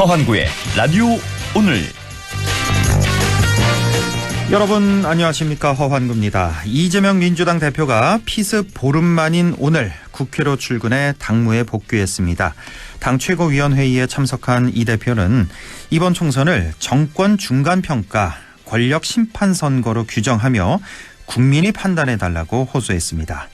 허환구의 라디오 오늘. 여러분 안녕하십니까, 허환구입니다. 이재명 민주당 대표가 피습 보름 만인 오늘 국회로 출근해 당무에 복귀했습니다. 당 최고위원회의에 참석한 이 대표는 이번 총선을 정권 중간평가, 권력 심판 선거로 규정하며 국민이 판단해달라고 호소했습니다.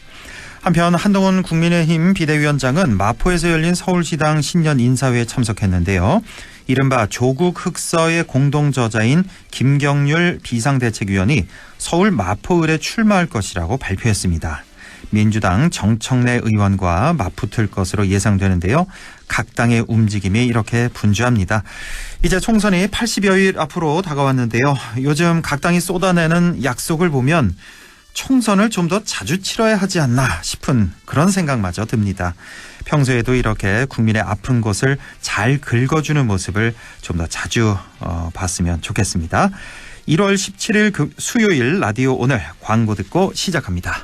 한편 한동훈 국민의힘 비대위원장은 마포에서 열린 서울시당 신년 인사회에 참석했는데요. 이른바 조국 흑서의 공동저자인 김경률 비상대책위원이 서울 마포을에 출마할 것이라고 발표했습니다. 민주당 정청래 의원과 맞붙을 것으로 예상되는데요. 각 당의 움직임이 이렇게 분주합니다. 이제 총선이 80여일 앞으로 다가왔는데요. 요즘 각 당이 쏟아내는 약속을 보면 총선을 좀 더 자주 치러야 하지 않나 싶은 그런 생각마저 듭니다. 평소에도 이렇게 국민의 아픈 곳을 잘 긁어주는 모습을 좀 더 자주 봤으면 좋겠습니다. 1월 17일 수요일 라디오 오늘 광고 듣고 시작합니다.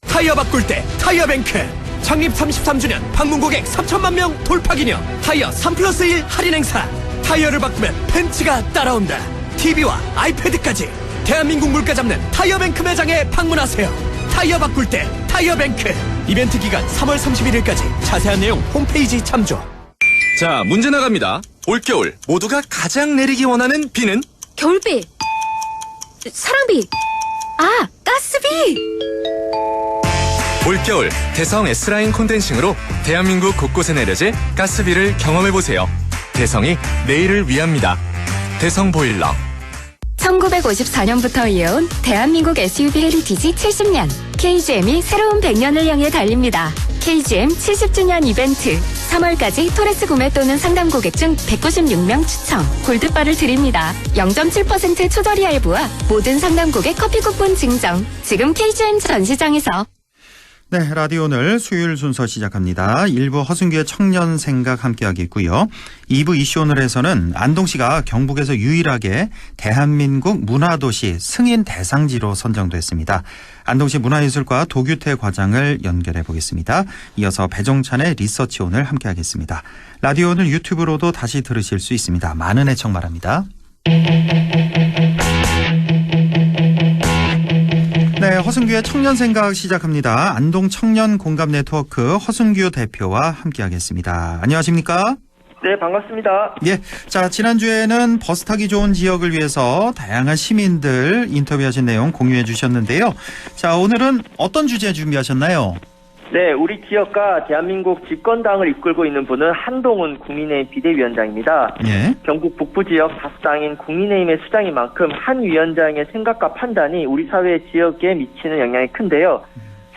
타이어 바꿀 때 타이어뱅크 창립 33주년 방문 고객 3천만 명 돌파 기념 타이어 3+1 할인 행사. 타이어를 바꾸면 벤츠가 따라온다. TV와 아이패드까지 대한민국 물가 잡는 타이어뱅크 매장에 방문하세요. 타이어 바꿀 때 타이어뱅크. 이벤트 기간 3월 31일까지. 자세한 내용 홈페이지 참조. 자, 문제 나갑니다. 올겨울 모두가 가장 내리기 원하는 비는? 겨울비, 사랑비, 가스비. 올겨울 대성 S라인 콘덴싱으로 대한민국 곳곳에 내려질 가스비를 경험해보세요. 대성이 내일을 위합니다. 대성 보일러. 1954년부터 이어온 대한민국 SUV 헤리티지 70년. KGM이 새로운 100년을 향해 달립니다. KGM 70주년 이벤트. 3월까지 토레스 구매 또는 상담 고객 중 196명 추첨 골드바를 드립니다. 0.7% 초저리 할부와 모든 상담 고객 커피 쿠폰 증정. 지금 KGM 전시장에서. 네, 라디오 오늘 수요일 순서 시작합니다. 1부 허승규의 청년 생각 함께하겠고요. 2부 이슈 오늘에서는 안동시가 경북에서 유일하게 대한민국 문화도시 승인 대상지로 선정됐습니다. 안동시 문화예술과 도규태 과장을 연결해 보겠습니다. 이어서 배종찬의 리서치 오늘 함께하겠습니다. 라디오 오늘 유튜브로도 다시 들으실 수 있습니다. 많은 애청 바랍니다. 네, 허승규의 청년생각 시작합니다. 안동 청년 공감 네트워크 허승규 대표와 함께하겠습니다. 안녕하십니까? 네, 반갑습니다. 예, 자, 지난주에는 버스 타기 좋은 지역을 위해서 다양한 시민들 인터뷰하신 내용 공유해 주셨는데요. 자, 오늘은 어떤 주제 준비하셨나요? 네, 우리 지역과 대한민국 집권당을 이끌고 있는 분은 한동훈 국민의힘 비대위원장입니다. 예. 경북 북부 지역 다수당인 국민의힘의 수장인 만큼 한 위원장의 생각과 판단이 우리 사회 지역에 미치는 영향이 큰데요.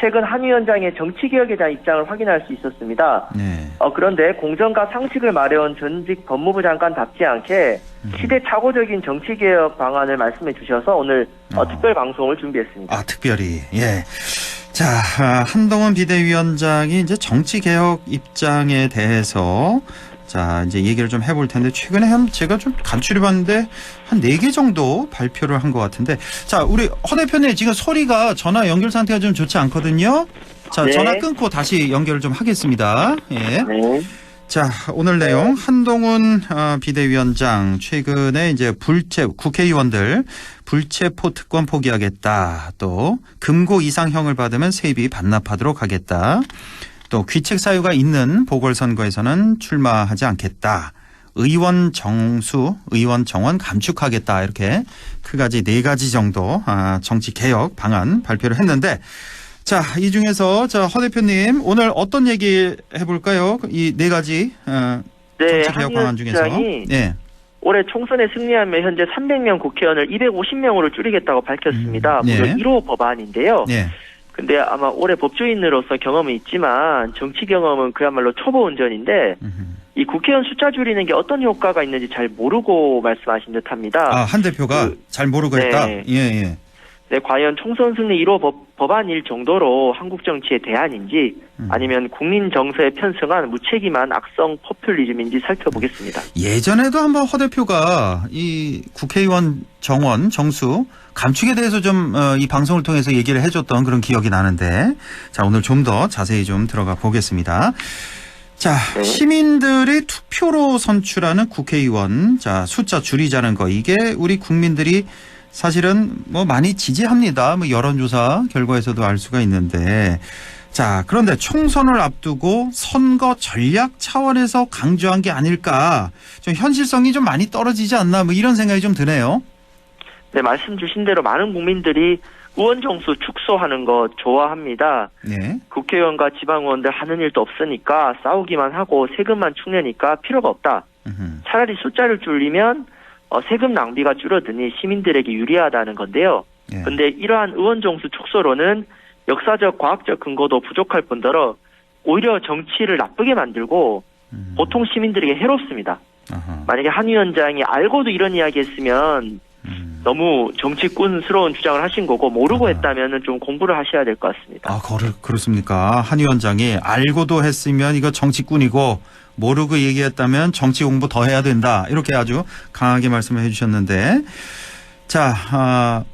최근 한 위원장의 정치개혁에 대한 입장을 확인할 수 있었습니다. 네. 그런데 공정과 상식을 말해온 전직 법무부 장관답지 않게 시대착오적인 정치개혁 방안을 말씀해 주셔서 오늘 특별 방송을 준비했습니다. 특별히. 예. 자, 한동훈 비대위원장이 이제 정치개혁 입장에 대해서 자, 이제 얘기를 좀 해볼 텐데, 최근에 제가 좀 간추려 봤는데, 한 4개 정도 발표를 한 것 같은데, 자, 우리 허 대표님, 지금 소리가 전화 연결 상태가 좀 좋지 않거든요? 자, 네. 전화 끊고 다시 연결을 좀 하겠습니다. 예. 네. 자, 오늘 내용, 한동훈 비대위원장, 최근에 이제 국회의원들 불체포 특권 포기하겠다. 또, 금고 이상형을 받으면 세비 반납하도록 하겠다. 또 귀책 사유가 있는 보궐선거에서는 출마하지 않겠다. 의원 정수, 의원 정원 감축하겠다. 이렇게 크가지 4가지 정도 정치 개혁 방안 발표를 했는데, 자, 이 중에서 허 대표님 오늘 어떤 얘기 해볼까요? 이 4가지 정치 개혁 방안 중에서. 네. 올해 총선에 승리하면 현재 300명 국회의원을 250명으로 줄이겠다고 밝혔습니다. 무려 1호 법안인데요. 네. 근데 아마 올해 법조인으로서 경험은 있지만 정치 경험은 그야말로 초보 운전인데 이 국회의원 숫자 줄이는 게 어떤 효과가 있는지 잘 모르고 말씀하신 듯합니다. 한 대표가 잘 모르고 했다? 네. 예. 네, 과연 총선 승리 1호 법안일 정도로 한국 정치의 대안인지 아니면 국민 정서에 편승한 무책임한 악성 포퓰리즘인지 살펴보겠습니다. 예전에도 한번 허 대표가 이 국회의원 정원, 정수 감축에 대해서 좀 이 방송을 통해서 얘기를 해줬던 그런 기억이 나는데 자, 오늘 좀 더 자세히 좀 들어가 보겠습니다. 자, 네. 시민들이 투표로 선출하는 국회의원 자, 숫자 줄이자는 거 이게 우리 국민들이 사실은 뭐 많이 지지합니다. 뭐 여론조사 결과에서도 알 수가 있는데 자, 그런데 총선을 앞두고 선거 전략 차원에서 강조한 게 아닐까 좀 현실성이 좀 많이 떨어지지 않나 뭐 이런 생각이 좀 드네요. 네, 말씀 주신 대로 많은 국민들이 의원 정수 축소하는 거 좋아합니다. 네. 국회의원과 지방의원들 하는 일도 없으니까 싸우기만 하고 세금만 축내니까 필요가 없다. 차라리 숫자를 줄이면 세금 낭비가 줄어드니 시민들에게 유리하다는 건데요. 네. 근데 이러한 의원 정수 축소로는 역사적 과학적 근거도 부족할 뿐더러 오히려 정치를 나쁘게 만들고 보통 시민들에게 해롭습니다. 아하. 만약에 한 위원장이 알고도 이런 이야기 했으면 너무 정치꾼스러운 주장을 하신 거고 모르고 했다면 좀 공부를 하셔야 될 것 같습니다. 아, 그렇습니까? 한 위원장이 알고도 했으면 이거 정치꾼이고 모르고 얘기했다면 정치 공부 더 해야 된다. 이렇게 아주 강하게 말씀을 해주셨는데 자,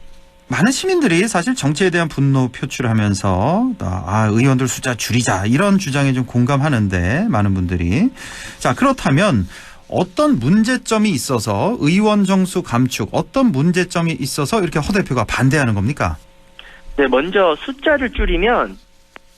많은 시민들이 사실 정치에 대한 분노 표출하면서 의원들 숫자 줄이자 이런 주장에 좀 공감하는데 많은 분들이 자, 그렇다면 어떤 문제점이 있어서 의원 정수 감축 어떤 문제점이 있어서 이렇게 허 대표가 반대하는 겁니까? 네, 먼저 숫자를 줄이면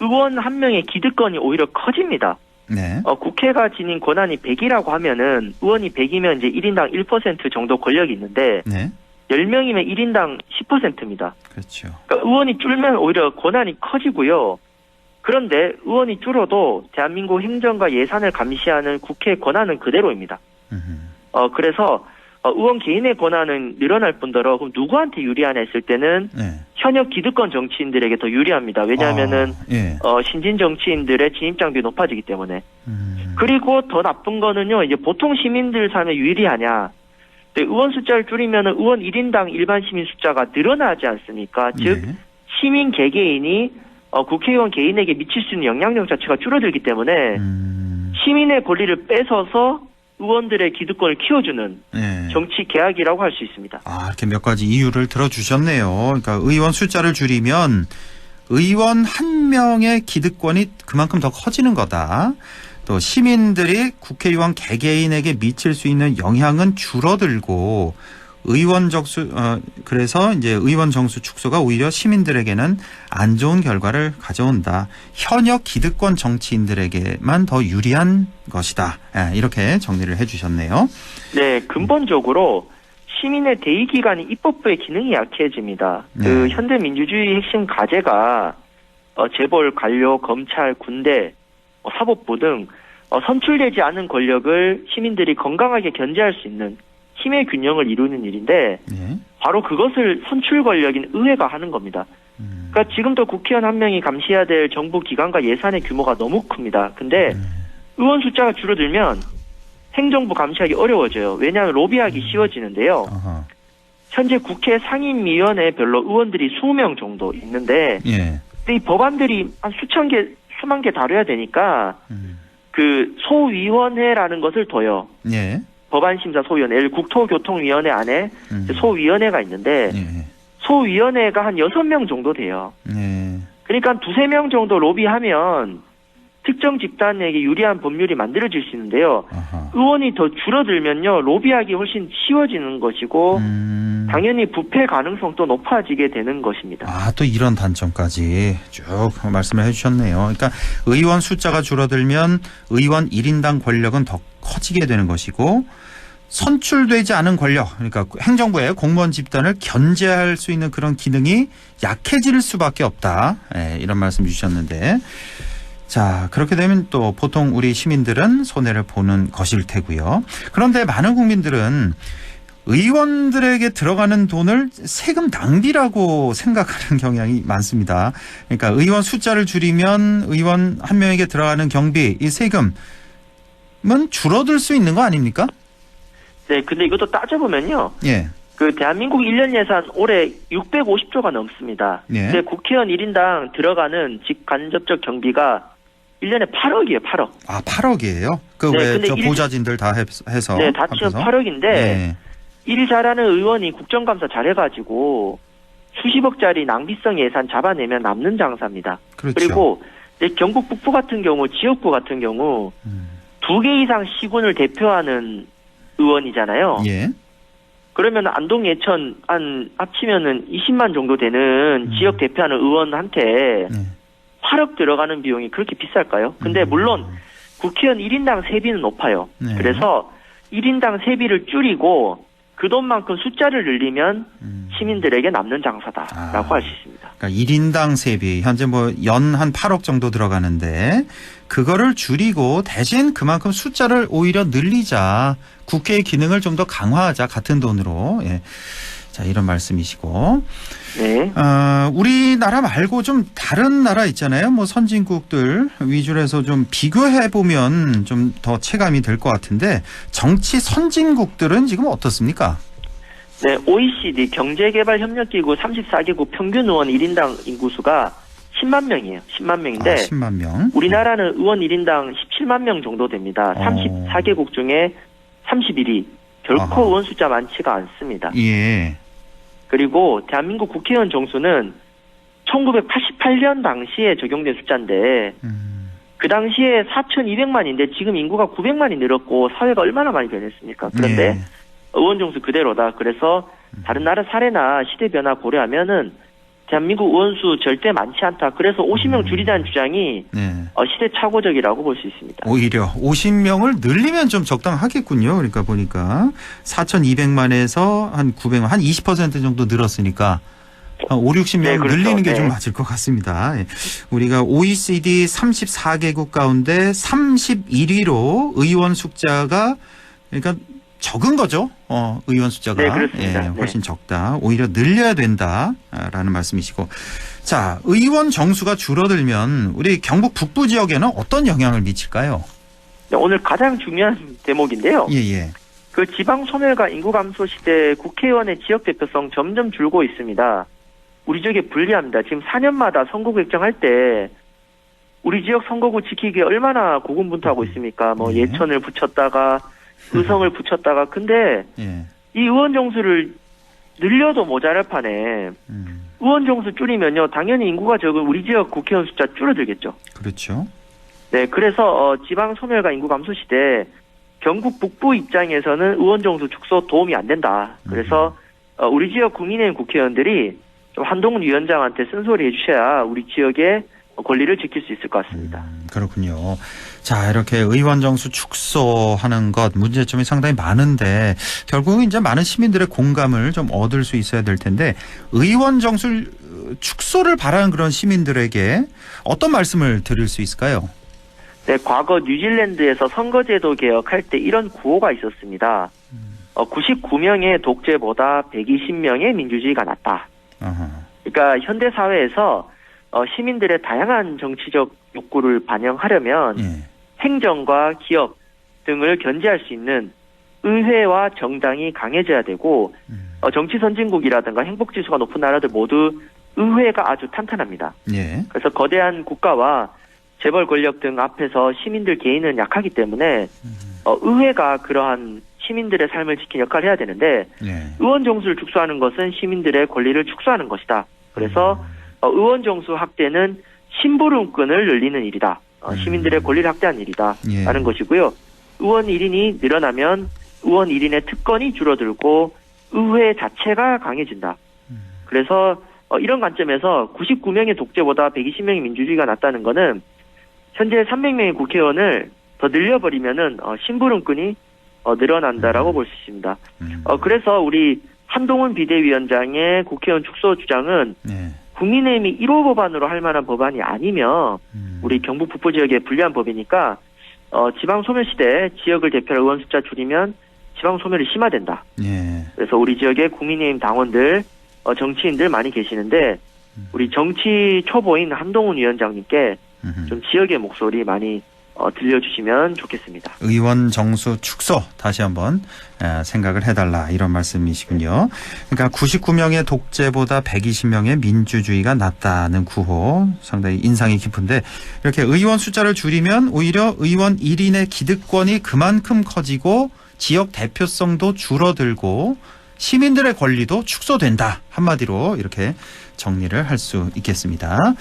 의원 한 명의 기득권이 오히려 커집니다. 네. 국회가 지닌 권한이 100이라고 하면은 의원이 100이면 이제 1인당 1% 정도 권력이 있는데 네. 10명이면 1인당 10%입니다. 그렇죠. 그러니까 의원이 줄면 오히려 권한이 커지고요. 그런데 의원이 줄어도 대한민국 행정과 예산을 감시하는 국회의 권한은 그대로입니다. 그래서 의원 개인의 권한은 늘어날 뿐더러 그럼 누구한테 유리하냐 했을 때는 네. 현역 기득권 정치인들에게 더 유리합니다. 왜냐하면은 예. 신진 정치인들의 진입장벽이 높아지기 때문에. 그리고 더 나쁜 거는요. 이제 보통 시민들 삶에 유리하냐. 의원 숫자를 줄이면 의원 1인당 일반 시민 숫자가 늘어나지 않습니까? 즉 예. 시민 개개인이 국회의원 개인에게 미칠 수 있는 영향력 자체가 줄어들기 때문에 시민의 권리를 뺏어서 의원들의 기득권을 키워주는 예. 정치 개혁이라고 할 수 있습니다. 이렇게 몇 가지 이유를 들어주셨네요. 그러니까 의원 숫자를 줄이면 의원 한 명의 기득권이 그만큼 더 커지는 거다. 또 시민들이 국회의원 개개인에게 미칠 수 있는 영향은 줄어들고 의원 정수 그래서 이제 의원 정수 축소가 오히려 시민들에게는 안 좋은 결과를 가져온다. 현역 기득권 정치인들에게만 더 유리한 것이다. 이렇게 정리를 해주셨네요. 네, 근본적으로 시민의 대의기관이 입법부의 기능이 약해집니다. 그 현대 민주주의 핵심 과제가 재벌, 관료, 검찰, 군대, 사법부 등 선출되지 않은 권력을 시민들이 건강하게 견제할 수 있는 힘의 균형을 이루는 일인데 바로 그것을 선출 권력인 의회가 하는 겁니다. 그러니까 지금도 국회의원 한 명이 감시해야 될 정부 기관과 예산의 규모가 너무 큽니다. 근데 의원 숫자가 줄어들면 행정부 감시하기 어려워져요. 왜냐하면 로비하기 쉬워지는데요. 현재 국회 상임위원회별로 의원들이 20명 정도 있는데 근데 이 법안들이 한 수만 개 다뤄야 되니까 그 소위원회라는 것을 둬요. 법안심사소위원회, 국토교통위원회 안에 소위원회가 있는데 소위원회가 한 6명 정도 돼요. 그러니까 한 2-3명 정도 로비하면 특정 집단에게 유리한 법률이 만들어질 수 있는데요. 의원이 더 줄어들면요. 로비하기 훨씬 쉬워지는 것이고 당연히 부패 가능성도 높아지게 되는 것입니다. 또 이런 단점까지 쭉 말씀을 해주셨네요. 그러니까 의원 숫자가 줄어들면 의원 1인당 권력은 더 커지게 되는 것이고 선출되지 않은 권력, 그러니까 행정부의 공무원 집단을 견제할 수 있는 그런 기능이 약해질 수밖에 없다. 이런 말씀 주셨는데 자, 그렇게 되면 또 보통 우리 시민들은 손해를 보는 것일 테고요. 그런데 많은 국민들은 의원들에게 들어가는 돈을 세금 낭비라고 생각하는 경향이 많습니다. 그러니까 의원 숫자를 줄이면 의원 한 명에게 들어가는 경비, 이 세금은 줄어들 수 있는 거 아닙니까? 네, 근데 이것도 따져보면요. 그 대한민국 1년 예산 올해 650조가 넘습니다. 예. 근데 국회의원 1인당 들어가는 직간접적 경비가 1년에 8억이에요, 8억. 아, 8억이에요? 그 네, 왜 근데 저 보좌진들 다 해서? 네, 다 치면 합해서? 8억인데 네. 일 잘하는 의원이 국정감사 잘해가지고 수십억짜리 낭비성 예산 잡아내면 남는 장사입니다. 그렇죠. 그리고 이제 경북 북부 같은 경우, 지역구 같은 경우 2개 이상 시군을 대표하는 의원이잖아요. 예. 그러면 안동, 예천 합치면은 20만 정도 되는 지역 대표하는 의원한테 네. 8억 들어가는 비용이 그렇게 비쌀까요? 근데 물론 국회의원 1인당 세비는 높아요. 네. 그래서 1인당 세비를 줄이고 그 돈만큼 숫자를 늘리면 시민들에게 남는 장사다라고 할 수 있습니다. 그러니까 1인당 세비 현재 뭐 연 한 8억 정도 들어가는데 그거를 줄이고 대신 그만큼 숫자를 오히려 늘리자. 국회의 기능을 좀 더 강화하자. 같은 돈으로. 예. 자, 이런 말씀이시고. 네. 우리나라 말고 좀 다른 나라 있잖아요. 뭐 선진국들 위주로 해서 좀 비교해 보면 좀 더 체감이 될 것 같은데 정치 선진국들은 지금 어떻습니까? 네, OECD 경제개발협력기구 34개국 평균 의원 1인당 인구수가 10만 명이에요. 10만 명인데 10만 명. 우리나라는 의원 1인당 17만 명 정도 됩니다. 34개국 중에 31위. 결코 아하. 의원 숫자 많지가 않습니다. 예. 그리고 대한민국 국회의원 정수는 1988년 당시에 적용된 숫자인데 그 당시에 4,200만인데 지금 인구가 900만이 늘었고 사회가 얼마나 많이 변했습니까? 그런데 예. 의원 정수 그대로다. 그래서 다른 나라 사례나 시대 변화 고려하면은 대한민국 의원수 절대 많지 않다. 그래서 50명 줄이자는 주장이 네. 시대착오적이라고 볼 수 있습니다. 오히려 50명을 늘리면 좀 적당하겠군요. 그러니까 보니까 4,200만에서 한 900만, 한 20% 정도 늘었으니까 한 5, 60명 네, 그렇죠. 늘리는 게 좀 네. 맞을 것 같습니다. 예. 우리가 OECD 34개국 가운데 31위로 의원 숫자가 그러니까 적은 거죠. 의원 숫자가. 네, 그렇습니다. 예, 훨씬 적다. 오히려 늘려야 된다라는 말씀이시고. 자, 의원 정수가 줄어들면 우리 경북 북부 지역에는 어떤 영향을 미칠까요? 네, 오늘 가장 중요한 대목인데요. 예. 그 지방 소멸과 인구 감소 시대 국회의원의 지역 대표성 점점 줄고 있습니다. 우리 지역에 불리합니다. 지금 4년마다 선거구 결정할 때 우리 지역 선거구 지키기에 얼마나 고군분투하고 있습니까? 뭐 예. 예천을 붙였다가 의성을 붙였다가 근데 예. 이 의원 정수를 늘려도 모자랄 판에 의원 정수 줄이면요 당연히 인구가 적은 우리 지역 국회의원 숫자 줄어들겠죠. 그렇죠. 네, 그래서 지방 소멸과 인구 감소 시대 경북 북부 입장에서는 의원 정수 축소 도움이 안 된다. 그래서 우리 지역 국민의힘 국회의원들이 좀 한동훈 위원장한테 쓴소리 해주셔야 우리 지역의 권리를 지킬 수 있을 것 같습니다. 그렇군요. 자, 이렇게 의원 정수 축소하는 것 문제점이 상당히 많은데 결국은 이제 많은 시민들의 공감을 좀 얻을 수 있어야 될 텐데 의원 정수 축소를 바라는 그런 시민들에게 어떤 말씀을 드릴 수 있을까요? 네, 과거 뉴질랜드에서 선거제도 개혁할 때 이런 구호가 있었습니다. 99명의 독재보다 120명의 민주주의가 낫다. 아하. 그러니까 현대 사회에서 시민들의 다양한 정치적 욕구를 반영하려면 예. 행정과 기업 등을 견제할 수 있는 의회와 정당이 강해져야 되고 정치 선진국이라든가 행복지수가 높은 나라들 모두 의회가 아주 탄탄합니다. 예. 그래서 거대한 국가와 재벌 권력 등 앞에서 시민들 개인은 약하기 때문에 의회가 그러한 시민들의 삶을 지키는 역할을 해야 되는데 예. 의원 정수를 축소하는 것은 시민들의 권리를 축소하는 것이다. 그래서 의원 정수 확대는 심부름꾼을 늘리는 일이다. 시민들의 권리를 확대하는 일이다. 예. 라는 것이고요. 의원 1인이 늘어나면 의원 1인의 특권이 줄어들고 의회 자체가 강해진다. 그래서 이런 관점에서 99명의 독재보다 120명의 민주주의가 낫다는 것은 현재 300명의 국회의원을 더 늘려버리면은 심부름꾼이 늘어난다라고 볼 수 있습니다. 그래서 우리 한동훈 비대위원장의 국회의원 축소 주장은 예. 국민의힘이 1호 법안으로 할 만한 법안이 아니며 우리 경북 북부 지역에 불리한 법이니까 지방 소멸 시대 지역을 대표할 의원 숫자 줄이면 지방 소멸이 심화된다. 예. 그래서 우리 지역에 국민의힘 당원들, 정치인들 많이 계시는데 우리 정치 초보인 한동훈 위원장님께 좀 지역의 목소리 많이 들려주시면 좋겠습니다. 의원 정수 축소 다시 한번 생각을 해달라 이런 말씀이시군요. 그러니까 99명의 독재보다 120명의 민주주의가 낫다는 구호 상당히 인상이 깊은데 이렇게 의원 숫자를 줄이면 오히려 의원 1인의 기득권이 그만큼 커지고 지역 대표성도 줄어들고 시민들의 권리도 축소된다. 한마디로 이렇게 정리를 할 수 있겠습니다.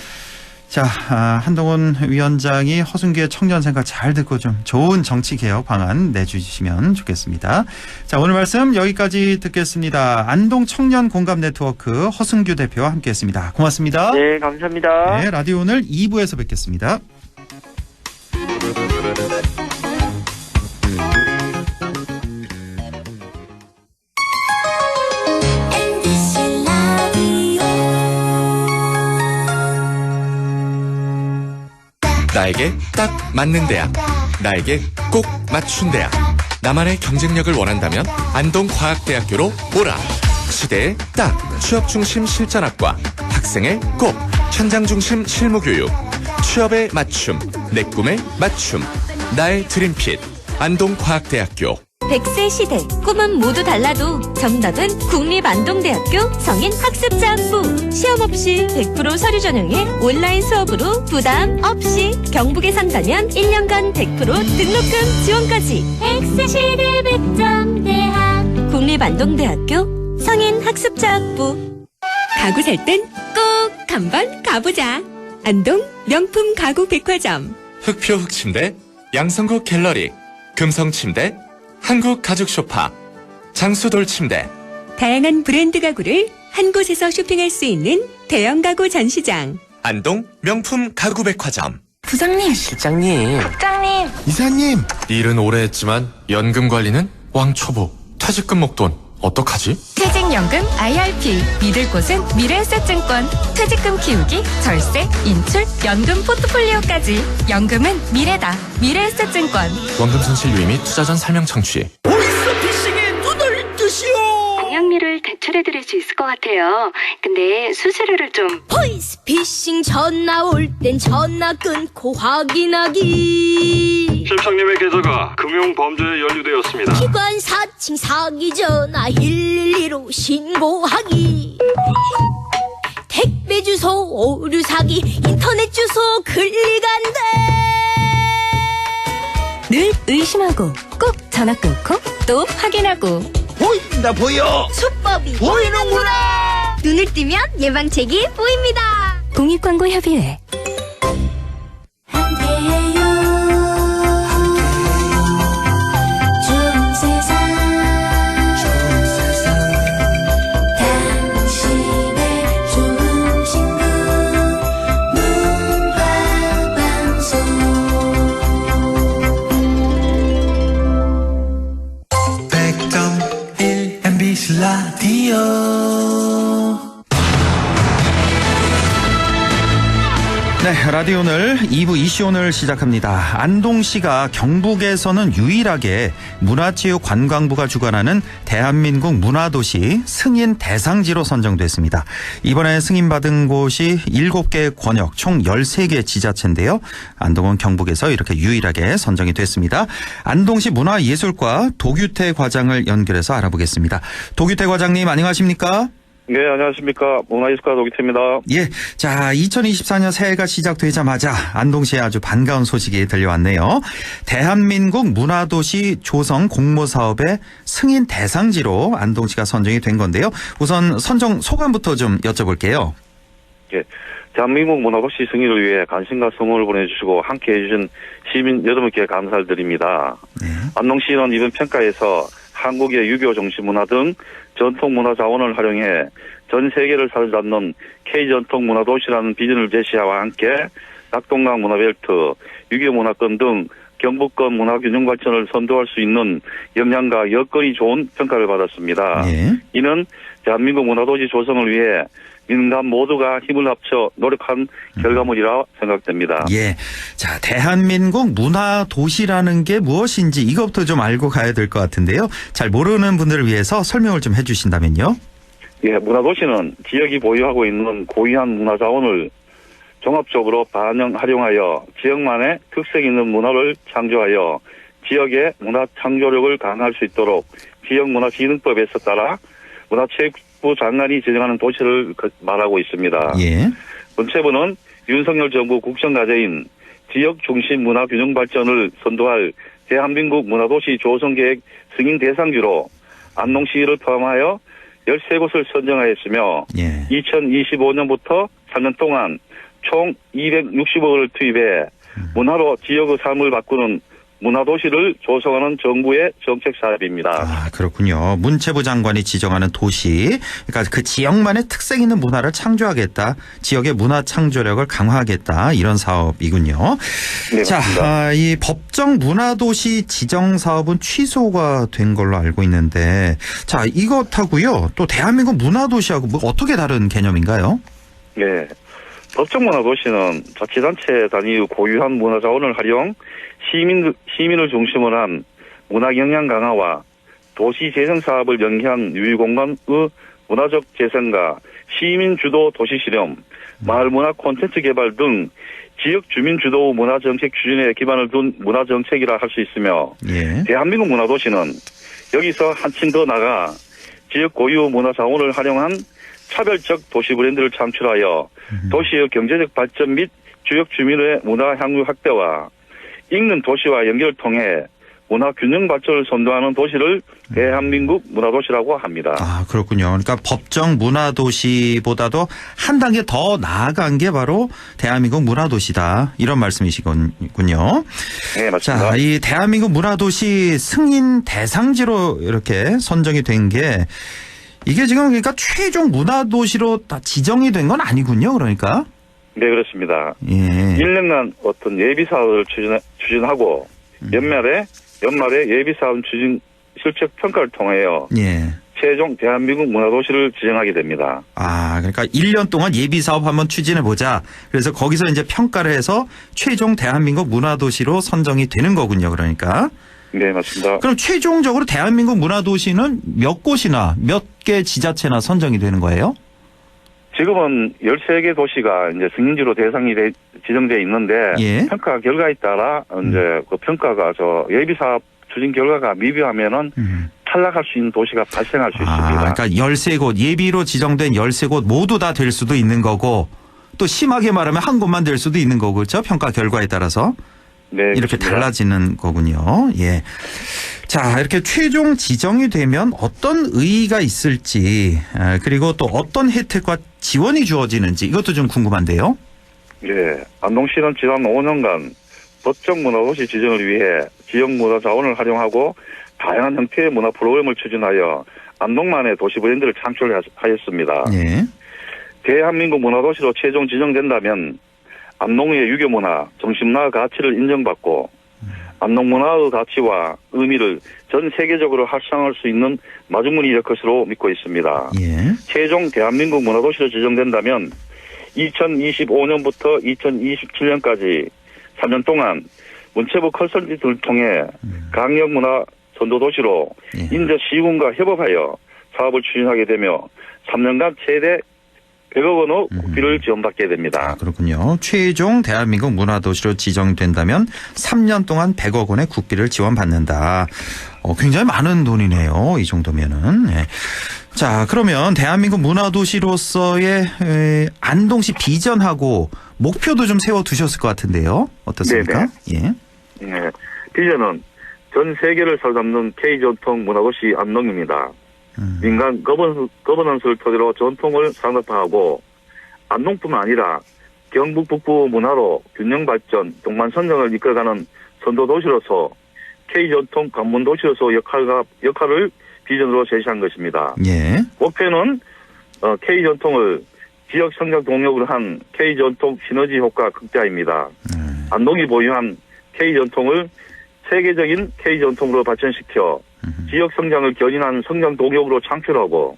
자, 한동훈 위원장이 허순기의 청년 생각 잘 듣고 좀 좋은 정치개혁 방안 내주시면 좋겠습니다. 자, 오늘 말씀 여기까지 듣겠습니다. 안동 청년 공감 네트워크 허순규 대표와 함께했습니다. 고맙습니다. 네, 감사합니다. 네, 라디오 오늘 2부에서 뵙겠습니다. 나에게 딱 맞는 대학, 나에게 꼭 맞춘 대학. 나만의 경쟁력을 원한다면 안동과학대학교로 오라. 시대에 딱 취업 중심 실전학과, 학생의 꼭 현장 중심 실무교육, 취업에 맞춤, 내 꿈에 맞춤, 나의 드림핏 안동과학대학교. 100세 시대 꿈은 모두 달라도 정답은 국립안동대학교 성인학습자학부. 시험 없이 100% 서류 전형에 온라인 수업으로 부담 없이 경북에 산다면 1년간 100% 등록금 지원까지. 100세 시대 100점 대학 국립안동대학교 성인학습자학부. 가구 살 땐 꼭 한번 가보자. 안동 명품 가구 백화점. 흑표 흑침대, 양성국 갤러리, 금성침대, 한국가죽소파, 장수돌침대. 다양한 브랜드 가구를 한 곳에서 쇼핑할 수 있는 대형 가구 전시장. 안동 명품 가구백화점. 부장님, 실장님, 국장님. 이사님. 일은 오래 했지만 연금 관리는 왕초보. 퇴직금 목돈 어떡하지? 퇴직연금 IRP. 믿을 곳은 미래에셋증권. 퇴직금 키우기, 절세, 인출, 연금 포트폴리오까지. 연금은 미래다. 미래에셋증권. 원금 손실 유의 및 투자 전 설명 청취. 보이스피싱에 눈을 뜨시오. 공약률을 대출해드릴 수 있을 것 같아요. 근데 수수료를 좀. 보이스피싱 전화 올 땐 전화 끊고 확인하기. 실장님의 계좌가 금융범죄에 연루되었습니다. 기관 사칭 사기 전화 112로 신고하기. 택배 주소 오류 사기, 인터넷 주소 클릭한대. 늘 의심하고 꼭 전화 끊고 또 확인하고. 보인다 보여. 수법이 보이는구나. 눈을 뜨면 예방책이 보입니다. 공익광고협의회. 함께해요. 좋은 세상. 당신의 좋은 친구 문화방송. 100.1 MBC 라디오. 네, 라디오 오늘 2부 이슈오늘 시작합니다. 안동시가 경북에서는 유일하게 문화체육관광부가 주관하는 대한민국 문화도시 승인 대상지로 선정됐습니다. 이번에 승인받은 곳이 7개 권역 총 13개 지자체인데요. 안동은 경북에서 이렇게 유일하게 선정이 됐습니다. 안동시 문화예술과 도규태 과장을 연결해서 알아보겠습니다. 도규태 과장님 안녕하십니까? 네, 안녕하십니까. 문화예술가 도기태입니다. 예. 자, 2024년 새해가 시작되자마자 안동시에 아주 반가운 소식이 들려왔네요. 대한민국 문화도시 조성 공모사업의 승인 대상지로 안동시가 선정이 된 건데요. 우선 선정 소감부터 좀 여쭤볼게요. 예. 대한민국 문화도시 승인을 위해 관심과 성원을 보내주시고 함께 해주신 시민 여러분께 감사를 드립니다. 네. 안동시는 이번 평가에서 한국의 유교 정신문화 등 전통문화 자원을 활용해 전 세계를 사로잡는 K전통문화도시라는 비전을 제시하와 함께 낙동강 문화벨트, 유교문화권 등 경북권 문화균형 발전을 선도할 수 있는 역량과 여건이 좋은 평가를 받았습니다. 네. 이는 대한민국 문화도시 조성을 위해 민간 모두가 힘을 합쳐 노력한 결과물이라 생각됩니다. 예. 자, 대한민국 문화도시라는 게 무엇인지 이것부터 좀 알고 가야 될 것 같은데요. 잘 모르는 분들을 위해서 설명을 좀 해주신다면요. 예, 문화도시는 지역이 보유하고 있는 고유한 문화자원을 종합적으로 활용하여 지역만의 특색 있는 문화를 창조하여 지역의 문화 창조력을 강화할 수 있도록 지역문화기능법에서 따라 문화체육부 장관이 지정하는 도시를 말하고 있습니다. 예. 문체부는 윤석열 정부 국정과제인 지역 중심 문화 균형 발전을 선도할 대한민국 문화도시 조성계획 승인 대상지로 안동시를 포함하여 13곳을 선정하였으며 예. 2025년부터 3년 동안 총 260억을 투입해 문화로 지역의 삶을 바꾸는 문화도시를 조성하는 정부의 정책 사업입니다. 아, 그렇군요. 문체부 장관이 지정하는 도시, 그러니까 그 지역만의 특색 있는 문화를 창조하겠다. 지역의 문화 창조력을 강화하겠다. 이런 사업이군요. 네, 자, 맞습니다. 이 법정 문화도시 지정 사업은 취소가 된 걸로 알고 있는데, 자, 이것하고요. 또 대한민국 문화도시하고 뭐 어떻게 다른 개념인가요? 네. 법정문화도시는 자치단체 단위 고유한 문화자원을 활용 시민을 중심으로 한 문화 역량 강화와 도시 재생 사업을 연계한 유휴공간의 문화적 재생과 시민 주도 도시 실험, 마을 문화 콘텐츠 개발 등 지역 주민 주도 문화 정책 추진에 기반을 둔 문화 정책이라 할 수 있으며 예. 대한민국 문화도시는 여기서 한층 더 나아가 지역 고유 문화 자원을 활용한 차별적 도시 브랜드를 창출하여 도시의 경제적 발전 및 지역 주민의 문화 향유 확대와 읽는 도시와 연결을 통해 문화 균형 발전을 선도하는 도시를 대한민국 문화도시라고 합니다. 아, 그렇군요. 그러니까 법정 문화도시보다도 한 단계 더 나아간 게 바로 대한민국 문화도시다. 이런 말씀이시군요. 네, 맞습니다. 자, 이 대한민국 문화도시 승인 대상지로 이렇게 선정이 된 게 이게 지금 그러니까 최종 문화도시로 다 지정이 된 건 아니군요. 그러니까. 네, 그렇습니다. 예. 1년간 어떤 예비 사업을 추진하고 연말에 예비 사업 추진 실적 평가를 통하여 예. 최종 대한민국 문화도시를 지정하게 됩니다. 아, 그러니까 1년 동안 예비 사업 한번 추진해 보자. 그래서 거기서 이제 평가를 해서 최종 대한민국 문화도시로 선정이 되는 거군요. 그러니까. 네, 맞습니다. 그럼 최종적으로 대한민국 문화도시는 몇 곳이나 몇 개 지자체나 선정이 되는 거예요? 지금은 13개 도시가 이제 승인지로 대상이 지정돼 있는데 예. 평가 결과에 따라 이제 그 평가가 예비 사업 추진 결과가 미비하면은 탈락할 수 있는 도시가 발생할 수 있습니다. 그러니까 13곳 예비로 지정된 13곳 모두 다 될 수도 있는 거고 또 심하게 말하면 한 곳만 될 수도 있는 거고 그렇죠? 평가 결과에 따라서. 네, 이렇게 그렇습니다. 달라지는 거군요. 예. 자, 이렇게 최종 지정이 되면 어떤 의의가 있을지, 그리고 또 어떤 혜택과 지원이 주어지는지 이것도 좀 궁금한데요. 네, 안동시는 지난 5년간 법정 문화도시 지정을 위해 지역 문화 자원을 활용하고 다양한 형태의 문화 프로그램을 추진하여 안동만의 도시 브랜드를 창출하였습니다. 예. 대한민국 문화도시로 최종 지정된다면 안동의 유교문화, 정신문화 가치를 인정받고 안동 문화의 가치와 의미를 전 세계적으로 확산할 수 있는 마중물이 될 것으로 믿고 있습니다. 예. 최종 대한민국 문화도시로 지정된다면 2025년부터 2027년까지 3년 동안 문체부 컨설팅을 통해 강력문화 선도도시로 예. 인제시군과 협업하여 사업을 추진하게 되며 3년간 최대 100억 원의 국비를 지원받게 됩니다. 그렇군요. 최종 대한민국 문화도시로 지정된다면 3년 동안 100억 원의 국비를 지원받는다. 굉장히 많은 돈이네요. 이 정도면은. 예. 자, 그러면 대한민국 문화도시로서의 안동시 비전하고 목표도 좀 세워두셨을 것 같은데요. 어떻습니까? 예. 네. 비전은 전 세계를 사로잡는 K전통 문화도시 안동입니다. 민간 거버넌스를 토대로 전통을 산업화하고 안동뿐만 아니라 경북 북부 문화로 균형 발전, 동반 선정을 이끌어가는 선도도시로서 K전통 관문도시로서 역할을 비전으로 제시한 것입니다. 예. 목표는 K전통을 지역 성장 동력으로 한 K전통 시너지 효과 극대화입니다. 안동이 보유한 K전통을 세계적인 K전통으로 발전시켜 지역 성장을 견인한 성장 동력으로 창출하고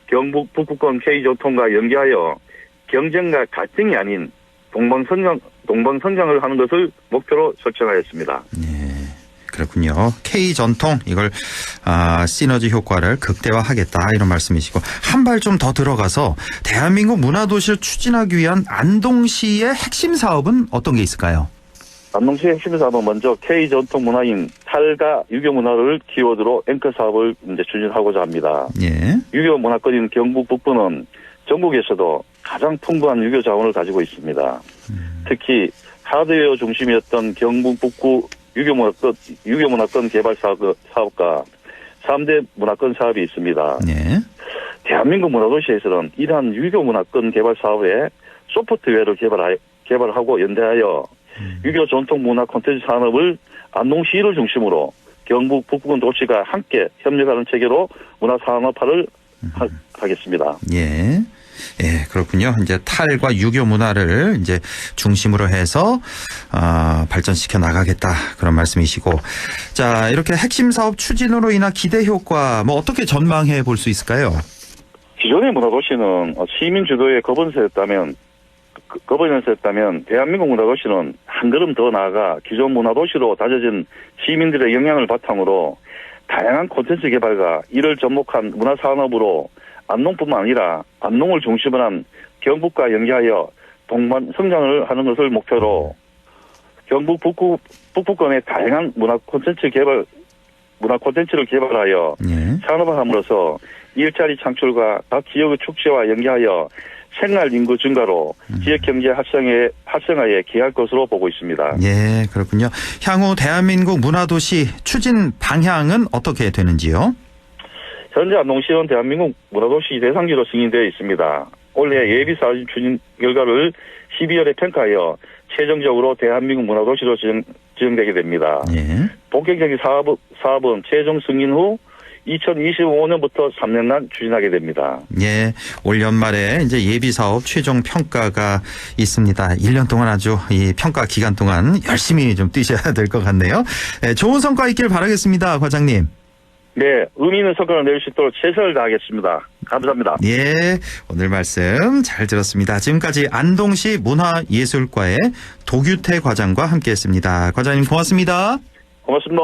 경북 북부권 K전통과 연계하여 경쟁과 갈등이 아닌 동방성장을 하는 것을 목표로 설정하였습니다. 네. 그렇군요. K전통 이걸 시너지 효과를 극대화하겠다 이런 말씀이시고 한 발 좀 더 들어가서 대한민국 문화도시를 추진하기 위한 안동시의 핵심 사업은 어떤 게 있을까요? 안동시의 핵심 사업은 먼저 K전통 문화인 탈과 유교 문화를 키워드로 앵커 사업을 이제 추진하고자 합니다. 예. 유교 문화권인 경북 북부는 전국에서도 가장 풍부한 유교 자원을 가지고 있습니다. 특히 하드웨어 중심이었던 경북 북부 유교 문화권 개발 사업과 3대 문화권 사업이 있습니다. 예. 대한민국 문화도시에서는 이러한 유교 문화권 개발 사업에 소프트웨어를 개발하고 연대하여 유교 전통 문화 콘텐츠 산업을 안동시를 중심으로 경북 북부권 도시가 함께 협력하는 체계로 문화 산업화를 하겠습니다. 예. 예, 그렇군요. 이제 탈과 유교 문화를 이제 중심으로 해서 발전시켜 나가겠다 그런 말씀이시고, 자 이렇게 핵심 사업 추진으로 인한 기대 효과 뭐 어떻게 전망해 볼 수 있을까요? 기존의 문화도시는 시민 주도의 거버넌스였다면 대한민국 문화도시는 한 걸음 더 나아가 기존 문화도시로 다져진 시민들의 영향을 바탕으로 다양한 콘텐츠 개발과 이를 접목한 문화산업으로 안동뿐만 아니라 안동을 중심으로 한 경북과 연계하여 동반 성장을 하는 것을 목표로 경북 북부권의 다양한 문화 콘텐츠를 개발하여 산업화함으로써 일자리 창출과 각 지역의 축제와 연계하여 생활 인구 증가로 지역 경제 활성화에 기여할 것으로 보고 있습니다. 예, 그렇군요. 향후 대한민국 문화도시 추진 방향은 어떻게 되는지요? 현재 안동시는 대한민국 문화도시 대상지로 승인되어 있습니다. 올해 예비사업 추진 결과를 12월에 평가하여 최종적으로 대한민국 문화도시로 지정되게 됩니다. 예. 본격적인 사업은 최종 승인 후 2025년부터 3년간 추진하게 됩니다. 예, 올 연말에 이제 예비 사업 최종 평가가 있습니다. 1년 동안 아주 이 평가 기간 동안 열심히 좀 뛰셔야 될 것 같네요. 네, 좋은 성과 있길 바라겠습니다, 과장님. 네, 의미 있는 성과를 낼 수 있도록 최선을 다하겠습니다. 감사합니다. 예, 오늘 말씀 잘 들었습니다. 지금까지 안동시 문화예술과의 도규태 과장과 함께했습니다. 과장님 고맙습니다. 고맙습니다.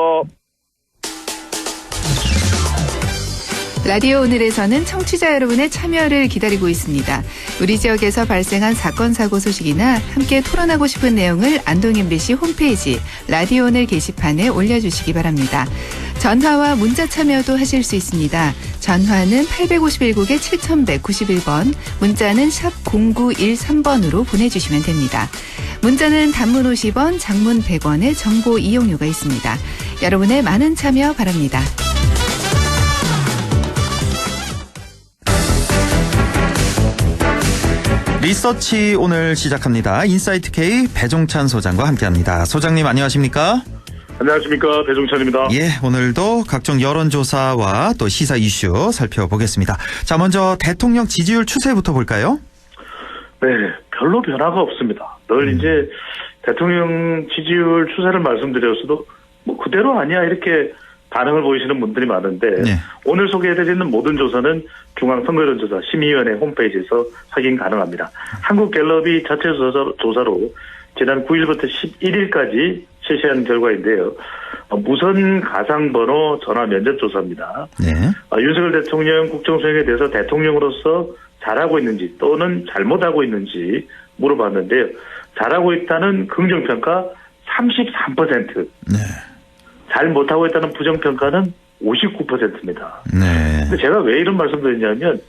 라디오 오늘에서는 청취자 여러분의 참여를 기다리고 있습니다. 우리 지역에서 발생한 사건 사고 소식이나 함께 토론하고 싶은 내용을 안동 MBC 홈페이지 라디오 오늘 게시판에 올려주시기 바랍니다. 전화와 문자 참여도 하실 수 있습니다. 전화는 851국에 7191번, 문자는 샵 0913번으로 보내주시면 됩니다. 문자는 단문 50원, 장문 100원의 정보 이용료가 있습니다. 여러분의 많은 참여 바랍니다. 리서치 오늘 시작합니다. 인사이트 K 배종찬 소장과 함께합니다. 소장님 안녕하십니까? 안녕하십니까, 배종찬입니다. 예, 오늘도 각종 여론조사와 또 시사 이슈 살펴보겠습니다. 자, 먼저 대통령 지지율 추세부터 볼까요? 네, 별로 변화가 없습니다. 늘 이제 대통령 지지율 추세를 말씀드렸어도 뭐 그대로 아니야 이렇게 반응을 보이시는 분들이 많은데 네. 오늘 소개해드리는 모든 조사는 중앙선거여론조사 심의위원회 홈페이지에서 확인 가능합니다. 한국갤럽이 자체 조사로 지난 9일부터 11일까지 실시한 결과인데요. 무선 가상번호 전화 면접 조사입니다. 네. 윤석열 대통령 국정수행에 대해서 대통령으로서 잘하고 있는지 또는 잘못하고 있는지 물어봤는데요. 잘하고 있다는 긍정평가 33%. 네. 잘 못하고 있다는 부정평가는 59%입니다. 네. 근데 제가 왜 이런 말씀 드리냐면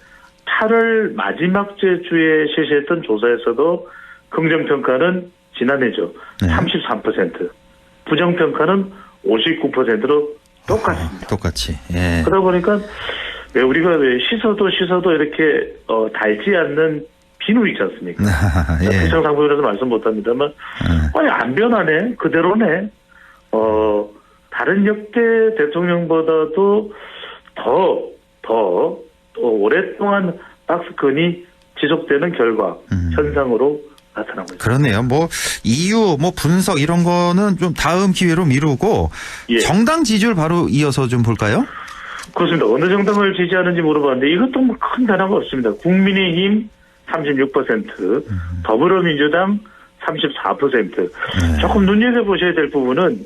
8월 마지막 주에 실시했던 조사에서도 긍정평가는 지난해죠. 네. 33%. 부정평가는 59%로 똑같습니다. 똑같이. 예. 그러다 보니까 왜 우리가 왜 씻어도 이렇게 닳지 않는 비누 있지 않습니까? 예. 특정 상품이라서 말씀 못합니다만 아니 안 변하네. 그대로네. 다른 역대 대통령보다도 더 오랫동안 박스권이 지속되는 결과 현상으로 나타나고 있습니다. 그러네요. 뭐 이유, 뭐 분석 이런 거는 좀 다음 기회로 미루고 예. 정당 지지율 바로 이어서 좀 볼까요? 그렇습니다. 어느 정당을 지지하는지 물어봤는데 이것도 뭐 큰 변화가 없습니다. 국민의힘 36%, 더불어민주당 34%. 조금 눈여겨보셔야 될 부분은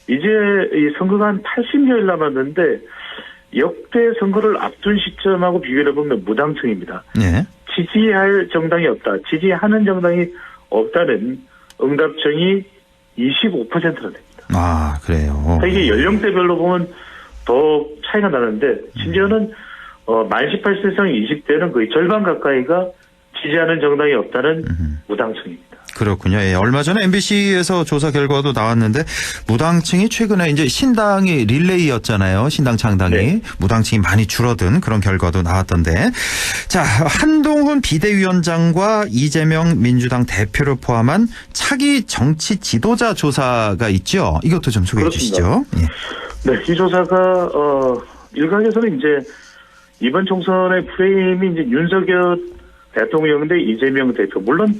이제 이 선거가 한 80여일 남았는데 역대 선거를 앞둔 시점하고 비교해 보면 무당층입니다. 네. 지지할 정당이 없다. 지지하는 정당이 없다는 응답청이 25%나 됩니다. 아, 그래요. 이게 연령대별로 보면 더 차이가 나는데 심지어는 만 18세 이상 20대는 거의 절반 가까이가 지지하는 정당이 없다는 무당층입니다. 그렇군요. 예, 얼마 전에 MBC에서 조사 결과도 나왔는데 무당층이 최근에 이제 신당이 릴레이였잖아요. 신당 창당이. 네. 무당층이 많이 줄어든 그런 결과도 나왔던데. 자, 한동훈 비대위원장과 이재명 민주당 대표를 포함한 차기 정치 지도자 조사가 있죠. 이것도 좀 소개해 주시죠. 예. 네, 이 조사가 일각에서는 이제 이번 총선의 프레임이 이제 윤석열 대통령 대 이재명 대표. 물론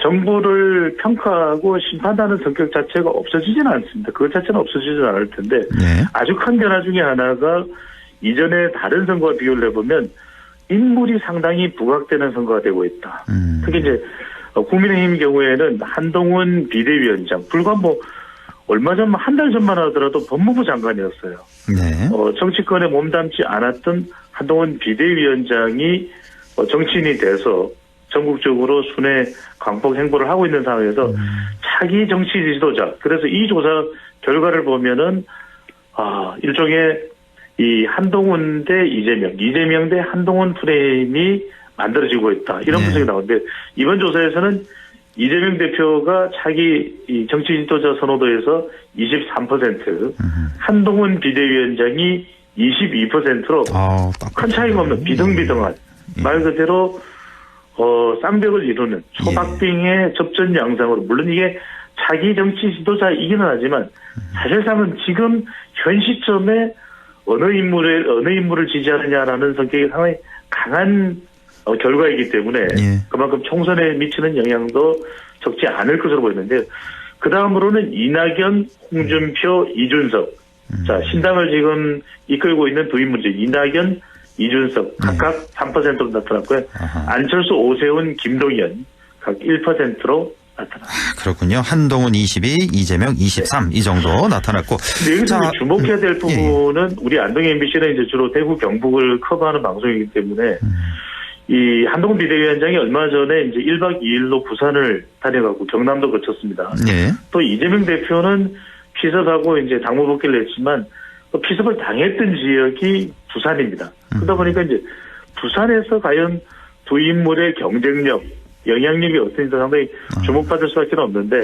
정부를 평가하고 심판하는 성격 자체가 없어지지는 않습니다. 그것 자체는 없어지지는 않을 텐데 네. 아주 큰 변화 중에 하나가 이전에 다른 선거와 비교를 해보면 인물이 상당히 부각되는 선거가 되고 있다. 특히 이제 국민의힘 경우에는 한동훈 비대위원장 불과 얼마 전 한 달 전만 하더라도 법무부 장관이었어요. 네. 정치권에 몸담지 않았던 한동훈 비대위원장이 정치인이 돼서 전국적으로 순회 광폭 행보를 하고 있는 상황에서 차기 정치 지도자. 그래서 이 조사 결과를 보면은 일종의 이 한동훈 대 이재명 대 한동훈 프레임이 만들어지고 있다. 이런 분석이 나오는데 이번 조사에서는 이재명 대표가 차기 이 정치 지도자 선호도에서 23%, 한동훈 비대위원장이 22%로 큰 차이가 없는 비등비등한 말 그대로 쌍벽을 이루는 초박빙의 접전 양상으로 물론 이게 차기 정치 지도자이기는 하지만 사실상은 지금 현 시점에 어느 인물을 지지하느냐라는 성격이 상당히 강한 결과이기 때문에 그만큼 총선에 미치는 영향도 적지 않을 것으로 보이는데 그 다음으로는 이낙연, 홍준표, 이준석 자 신당을 지금 이끌고 있는 두 인물이죠. 이낙연, 이준석 각각 3%로 나타났고요. 안철수, 오세훈, 김동연 각 1%로 나타났습니다. 그렇군요. 한동훈 22, 이재명 23 이 정도 나타났고. 근데 여기서 주목해야 될 부분은 우리 안동의 MBC는 이제 주로 대구 경북을 커버하는 방송이기 때문에 이 한동훈 비대위원장이 얼마 전에 이제 1박 2일로 부산을 다녀가고 경남도 거쳤습니다. 또 이재명 대표는 피습하고 이제 당무 복귀를 했지만 또 피습을 당했던 지역이 부산입니다. 그러다 보니까 이제 부산에서 과연 두 인물의 경쟁력, 영향력이 어떤지 상당히 주목받을 수밖에 없는데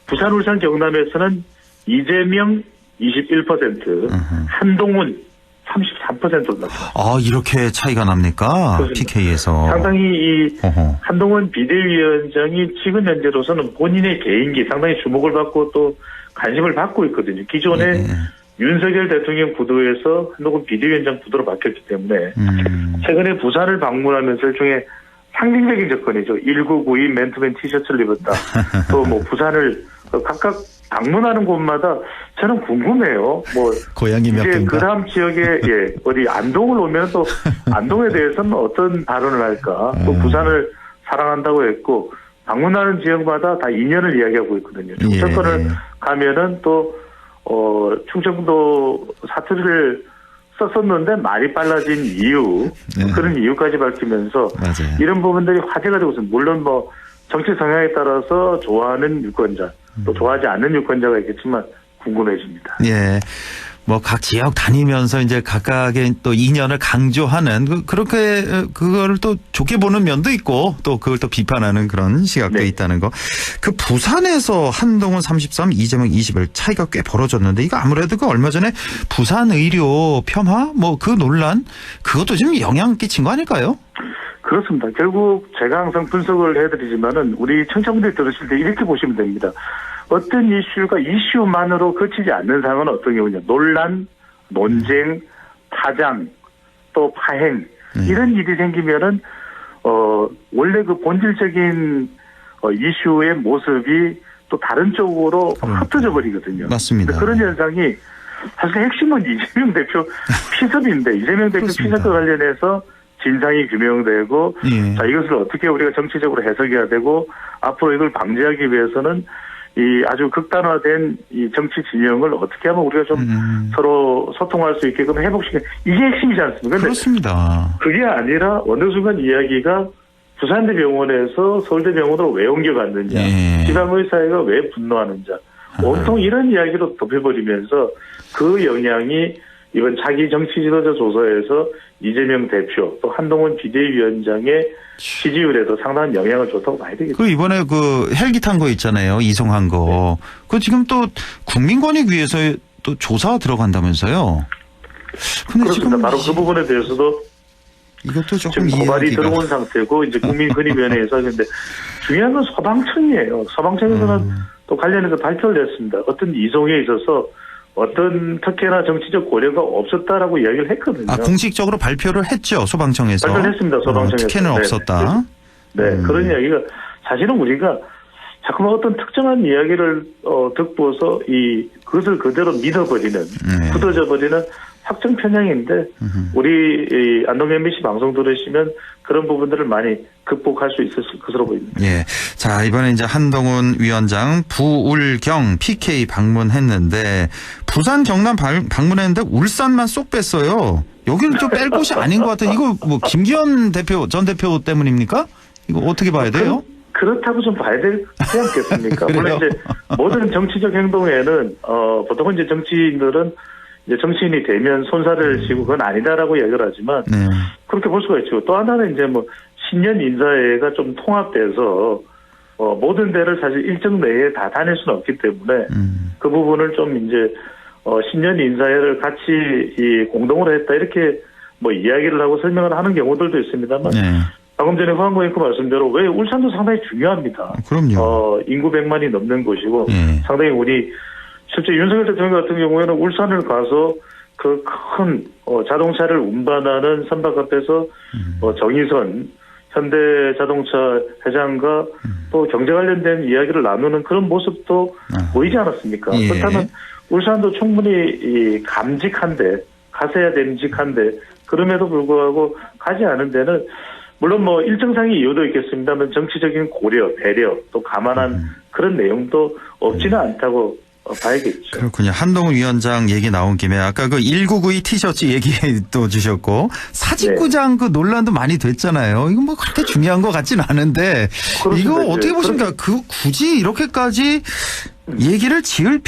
부산, 울산, 경남에서는 이재명 21%, 한동훈 33%로 나타났습니다. 이렇게 차이가 납니까? 그렇습니다. PK에서. 상당히 이 한동훈 비대위원장이 지금 현재로서는 본인의 개인기 상당히 주목을 받고 또 관심을 받고 있거든요. 기존에 윤석열 대통령 구도에서 한동훈 비대위원장 구도로 바뀌었기 때문에 최근에 부산을 방문하면서 일종의 상징적인 접근이죠. 1992 맨투맨 티셔츠를 입었다. 또 부산을 각각 방문하는 곳마다 저는 궁금해요. 고향이 몇 이제 개인가? 그 다음 지역에 어디 안동을 오면 또 안동에 대해서는 어떤 발언을 할까? 또 부산을 사랑한다고 했고 방문하는 지역마다 다 인연을 이야기하고 있거든요. 충청권을 가면은 또 충청도 사투리를 썼었는데 말이 빨라진 이유 그런 이유까지 밝히면서 이런 부분들이 화제가 되고 있습니다. 물론 정치 성향에 따라서 좋아하는 유권자 또 좋아하지 않는 유권자가 있겠지만 궁금해집니다. 각 지역 다니면서 이제 각각의 또 인연을 강조하는 그렇게 그거를 또 좋게 보는 면도 있고 또 그걸 또 비판하는 그런 시각도 있다는 거. 그 부산에서 한동훈 33, 이재명 21 차이가 꽤 벌어졌는데 이거 아무래도 그 얼마 전에 부산 의료 폄하 그 논란 그것도 좀 영향 끼친 거 아닐까요? 그렇습니다. 결국 제가 항상 분석을 해드리지만은 우리 청취자분들이 들으실 때 이렇게 보시면 됩니다. 어떤 이슈가 이슈만으로 그치지 않는 상황은 어떤 경우냐. 논란, 논쟁, 파장, 또 파행 이런 일이 생기면은 원래 그 본질적인 이슈의 모습이 또 다른 쪽으로 흩어져 버리거든요. 맞습니다. 그런 현상이 사실 핵심은 이재명 대표 피습인데 이재명 대표 피습과 관련해서 진상이 규명되고 자 이것을 어떻게 우리가 정치적으로 해석해야 되고 앞으로 이걸 방지하기 위해서는 이 아주 극단화된 이 정치 진영을 어떻게 하면 우리가 좀 서로 소통할 수 있게끔 회복시키는 이게 핵심이지 않습니까? 그렇습니다. 그게 아니라 어느 순간 이야기가 부산대병원에서 서울대병원으로 왜 옮겨갔느냐, 예. 지방의사회가 왜 분노하는지, 온통 이런 이야기로 덮여버리면서 그 영향이 이번 차기 정치지도자 조사에서 이재명 대표 또 한동훈 비대위원장의 지지율에도 상당한 영향을 줬다고 봐야 되겠죠. 그 이번에 그 헬기 탄 거 있잖아요. 이송한 거. 네. 그 지금 또 국민권익위에서 또 조사 들어간다면서요. 근데 그렇습니다. 지금 바로 그 부분에 대해서도 이것도 조금 지금 고발이 이해하기가. 들어온 상태고 이제 국민권익위원회에서 근데 중요한 건 소방청이에요. 소방청에서는 또 관련해서 발표를 했습니다. 어떤 이송에 있어서 어떤 특혜나 정치적 고려가 없었다라고 이야기를 했거든요. 아, 공식적으로 발표를 했죠. 소방청에서. 발표를 했습니다. 소방청에서. 특혜는 네. 없었다. 네, 그런 이야기가 사실은 우리가 자꾸만 어떤 특정한 이야기를 듣고서 그것을 그대로 믿어버리는, 굳어져버리는 확정 편향인데 우리 이 안동 MBC 방송 들으시면 그런 부분들을 많이 극복할 수 있을 것으로 보입니다. 예. 자, 이번에 이제 한동훈 위원장 부울경 PK 방문했는데 부산 경남 방문했는데 울산만 쏙 뺐어요. 여기는 좀 뺄 곳이 아닌 것 같아요. 이거 뭐 김기현 전 대표 때문입니까? 이거 어떻게 봐야 돼요? 그렇다고 좀 봐야 되지 않겠습니까? 그래요? 물론 이제 모든 정치적 행동에는 보통은 이제 정치인들은 이제 정치인이 되면 손살을 쥐고 그건 아니다라고 이야기를 하지만 네. 그렇게 볼 수가 있죠. 또 하나는 이제 뭐 신년 인사회가 좀 통합돼서 모든 데를 사실 일정 내에 다 다닐 수는 없기 때문에 그 부분을 좀 이제 신년 인사회를 같이 공동으로 했다 이렇게 뭐 이야기를 하고 설명을 하는 경우들도 있습니다만 네. 방금 전에 후한고 앵커 말씀대로 왜 울산도 상당히 중요합니다. 그럼요. 인구 100만이 넘는 곳이고 예. 상당히 우리 실제 윤석열 대통령 같은 경우에는 울산을 가서 그 큰 자동차를 운반하는 선박 앞에서 정의선 현대자동차 회장과 또 경제 관련된 이야기를 나누는 그런 모습도 보이지 않았습니까? 예. 그렇다면 울산도 충분히 감직한데 가서야 됨직한데 그럼에도 불구하고 가지 않은 데는 물론 뭐 일정상의 이유도 있겠습니다만 정치적인 고려, 배려 또 감안한 그런 내용도 없지는 않다고 봐야겠죠. 그렇군요. 한동훈 위원장 얘기 나온 김에 아까 그 1992 티셔츠 얘기도 주셨고 사직구장 그 논란도 많이 됐잖아요. 이거 뭐 그렇게 중요한 것 같지는 않은데 이거 어떻게 보십니까? 굳이 이렇게까지 얘기를 지을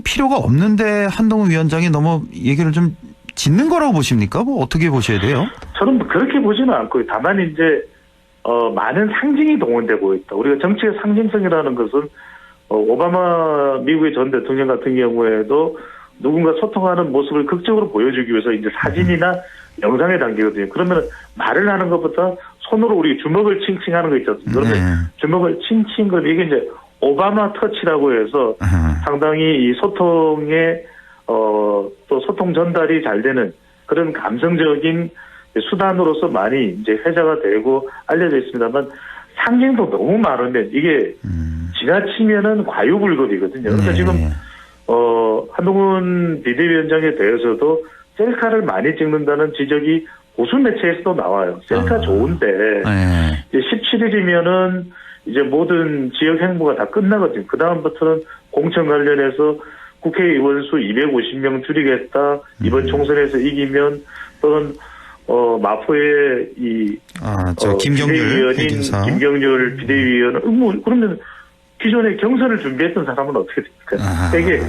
필요가 없는데 한동훈 위원장이 너무 얘기를 좀 짓는 거라고 보십니까? 뭐 어떻게 보셔야 돼요? 저는 그렇게 보지는 않고요. 다만 이제 많은 상징이 동원되고 있다. 우리가 정치의 상징성이라는 것은 오바마 미국의 전 대통령 같은 경우에도 누군가 소통하는 모습을 극적으로 보여주기 위해서 이제 사진이나 영상에 담기거든요. 그러면 말을 하는 것보다 손으로 우리 주먹을 칭칭하는 거 있잖아요. 그러면 주먹을 칭칭 걸 이게 이제 오바마 터치라고 해서 상당히 이 소통의 또 소통 전달이 잘 되는 그런 감성적인 수단으로서 많이 이제 회자가 되고 알려져 있습니다만 상징도 너무 많은데 이게 지나치면은 과유불급이거든요. 그러니까 지금 한동훈 비대위원장에 대해서도 셀카를 많이 찍는다는 지적이 보수 매체에서도 나와요. 셀카 좋은데 이제 17일이면은 이제 모든 지역 행보가 다 끝나거든요. 그 다음부터는 공천 관련해서 국회의원 수 250명 줄이겠다. 이번 총선에서 이기면 또는 마포의 김경률 비대위원인 김경률 비대위원은 그러면 기존에 경선을 준비했던 사람은 어떻게 됩니까? 이게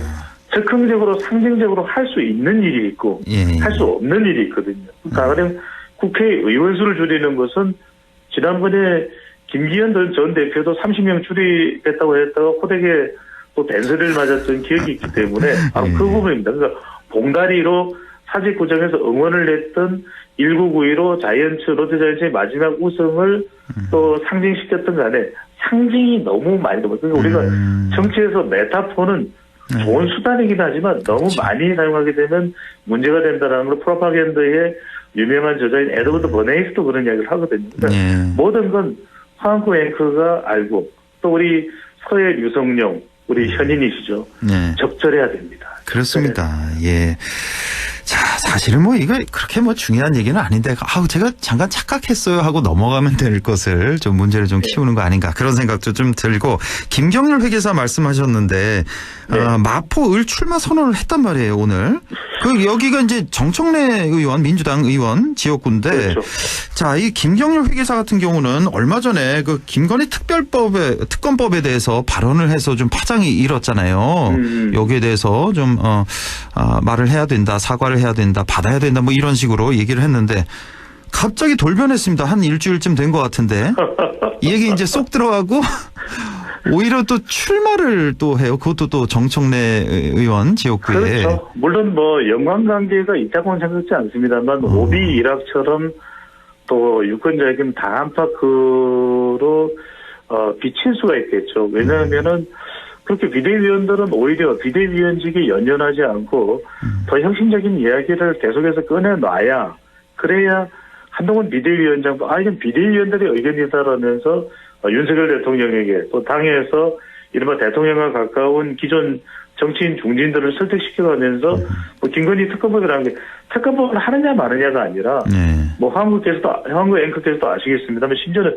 적극적으로 상징적으로 할 수 있는 일이 있고 할 수 없는 일이 있거든요. 그러니까 가령 국회의원 수를 줄이는 것은 지난번에 김기현 전 대표도 30명 줄이겠다고 했다가 호되게 또 댄스를 맞았던 기억이 있기 때문에 바로 그 부분입니다. 그러니까 봉다리로 사직구장에서 응원을 했던 1992로 롯데자이언츠의 마지막 우승을 또 상징시켰던 간에 상징이 너무 많이 들어요. 그러니까 우리가 정치에서 메타포는 좋은 수단이긴 하지만 너무 많이 사용하게 되면 문제가 된다는 걸 프로파간다의 유명한 저자인 에드워드 버네이스도 그런 이야기를 하거든요. 그러니까 모든 건 화한코 앵커가 알고 또 우리 서해 유성룡 우리 현인이시죠. 적절해야 됩니다. 그렇습니다. 예. 자, 사실은 뭐 이거 그렇게 뭐 중요한 얘기는 아닌데 제가 잠깐 착각했어요 하고 넘어가면 될 것을 좀 문제를 좀 키우는 거 아닌가 그런 생각도 좀 들고 김경률 회계사 말씀하셨는데 마포 출마 선언을 했단 말이에요 오늘. 여기가 이제 정청래 의원 민주당 의원 지역구인데 그렇죠. 자, 이 김경률 회계사 같은 경우는 얼마 전에 그 김건희 특검법에 대해서 발언을 해서 좀 파장이 일었잖아요. 여기에 대해서 좀 말을 해야 된다, 사과를 해야 된다, 받아야 된다, 뭐 이런 식으로 얘기를 했는데 갑자기 돌변했습니다. 한 일주일쯤 된 것 같은데 이 얘기 이제 쏙 들어가고 오히려 또 출마를 또 해요. 그것도 또 정청래 의원 지역구에. 그렇죠. 물론 뭐 연관관계가 있다고는 생각지 않습니다만 오비 일학처럼 또 유권자에게는 다 안팎으로 비칠 수가 있겠죠. 왜냐하면은 그렇게 비대위원들은 오히려 비대위원직에 연연하지 않고 더 혁신적인 이야기를 계속해서 꺼내놔야 그래야 한동훈 비대위원장도 이건 비대위원들의 의견이다라면서 윤석열 대통령에게 또 당에서 이른바 대통령과 가까운 기존 정치인 중진들을 설득시켜가면서 뭐 김건희 특검법이라는 게 특검법을 하느냐 마느냐가 아니라 뭐 한국 앵커께서도 아시겠습니다만 심지어는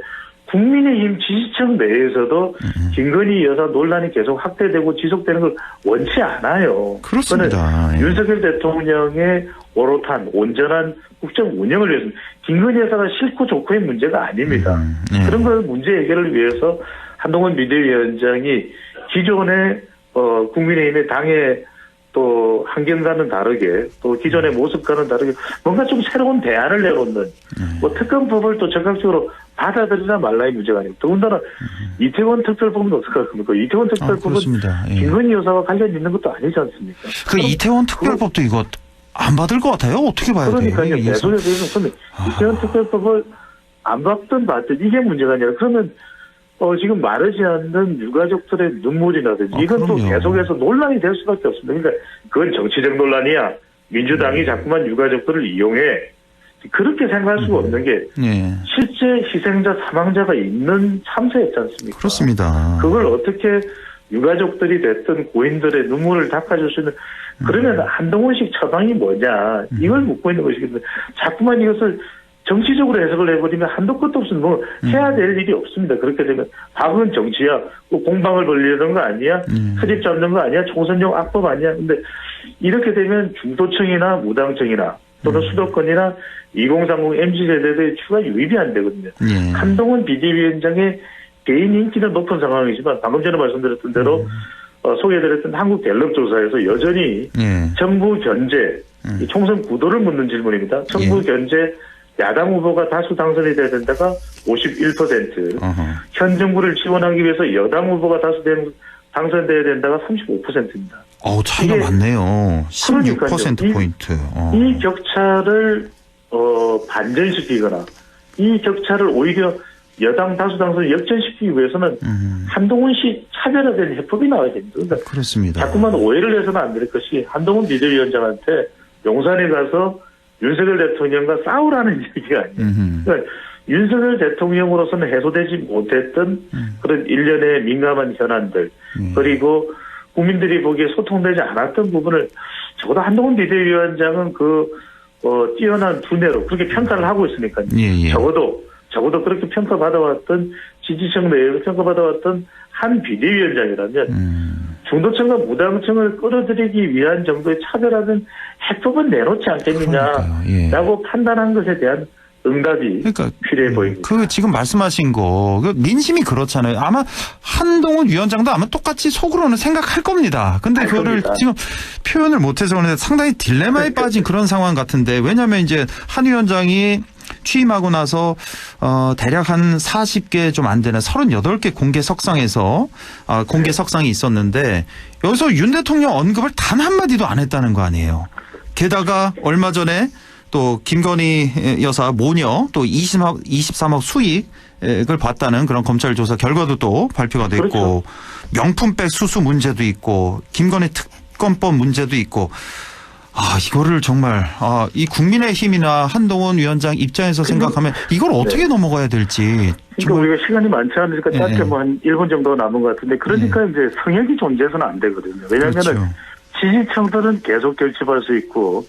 국민의힘 지지층 내에서도 김건희 여사 논란이 계속 확대되고 지속되는 걸 원치 않아요. 그렇습니다. 윤석열 대통령의 오롯한 온전한 국정 운영을 위해서 김건희 여사가 싫고 좋고의 문제가 아닙니다. 그런 걸 문제 해결을 위해서 한동훈 비대위원장이 기존의 국민의힘의 당의 또 환경과는 다르게 또 기존의 모습과는 다르게 뭔가 좀 새로운 대안을 내놓는 뭐 특검법을 또 적극적으로 받아들이나 말라의 문제가 아니고 더군다나 이태원 특별법은 어떻게 할 겁니까? 이태원 특별법은 김건희 여사와 관련 있는 것도 아니지 않습니까? 그 이태원 특별법도 이거 안 받을 것 같아요? 어떻게 봐야 돼요? 그러니까요. 계속해서 이태원 특별법을 안 받든 이게 문제가 아니라 그러면 지금 마르지 않는 유가족들의 눈물이라든지 이건 또 계속해서 논란이 될 수밖에 없습니다. 그러니까 그건 정치적 논란이야. 민주당이 자꾸만 유가족들을 이용해. 그렇게 생각할 수가 없는 게 실제 희생자 사망자가 있는 참사였지 않습니까? 그렇습니다. 그걸 어떻게 유가족들이 됐든 고인들의 눈물을 닦아줄 수 있는 그러면 한동훈식 처방이 뭐냐 이걸 묻고 있는 것이거든요. 자꾸만 이것을 정치적으로 해석을 해버리면 한도 끝도 없으면 뭐 해야 될 일이 없습니다. 그렇게 되면 과거는 정치야. 뭐 공방을 벌리는 거 아니야? 트집 잡는 거 아니야? 총선용 악법 아니야? 근데 이렇게 되면 중도층이나 무당층이나 또는 수도권이나 2030 MZ세대의 추가 유입이 안 되거든요. 한동훈 비대위원장의 개인 인기는 높은 상황이지만 방금 전에 말씀드렸던 대로 소개해드렸던 한국갤럽 조사에서 여전히 정부 견제, 총선 구도를 묻는 질문입니다. 정부 견제 야당 후보가 다수 당선이 돼야 된다가 51%, 현 정부를 지원하기 위해서 여당 후보가 다수 당선돼야 된다가 35%입니다. 차이가 많네요. 16%포인트. 이 격차를 반전시키거나 이 격차를 오히려 여당 다수 당선을 역전시키기 위해서는 한동훈식 차별화된 해법이 나와야 됩니다. 그러니까 그렇습니다. 자꾸만 오해를 해서는 안 될 것이 한동훈 비대위원장한테 용산에 가서 윤석열 대통령과 싸우라는 얘기가 아니에요. 그러니까 윤석열 대통령으로서는 해소되지 못했던 그런 일련의 민감한 현안들 그리고 국민들이 보기에 소통되지 않았던 부분을 적어도 한동훈 비대위원장은 뛰어난 두뇌로 그렇게 평가를 하고 있으니까요. 적어도 그렇게 평가받아왔던 지지층 내에서 평가받아왔던 한 비대위원장이라면 중도층과 무당층을 끌어들이기 위한 정도의 차별화된 해법은 내놓지 않겠느냐라고 판단한 것에 대한 응답이 필요해 보입니다. 지금 말씀하신 거 민심이 그렇잖아요. 아마 한동훈 위원장도 아마 똑같이 속으로는 생각할 겁니다. 근데 그거를 지금 표현을 못해서 그런데 상당히 딜레마에 빠진 그런 상황 같은데 왜냐하면 이제 한 위원장이 취임하고 나서 대략 한 40개 좀 안 되는 38개 공개 석상에서 공개 석상이 있었는데 여기서 윤 대통령 언급을 단 한마디도 안 했다는 거 아니에요. 게다가 얼마 전에 또 김건희 여사 모녀 또 23억 수익을 봤다는 그런 검찰 조사 결과도 또 발표가 됐고 명품백 수수 문제도 있고 김건희 특검법 문제도 있고 이거를 정말 이 국민의힘이나 한동훈 위원장 입장에서 생각하면 이걸 어떻게 넘어가야 될지. 그러니까 우리가 시간이 많지 않으니까 짧게 뭐 한 1분 정도 남은 것 같은데 그러니까 이제 성역이 존재해서는 안 되거든요. 왜냐하면 지지층들은 계속 결집할 수 있고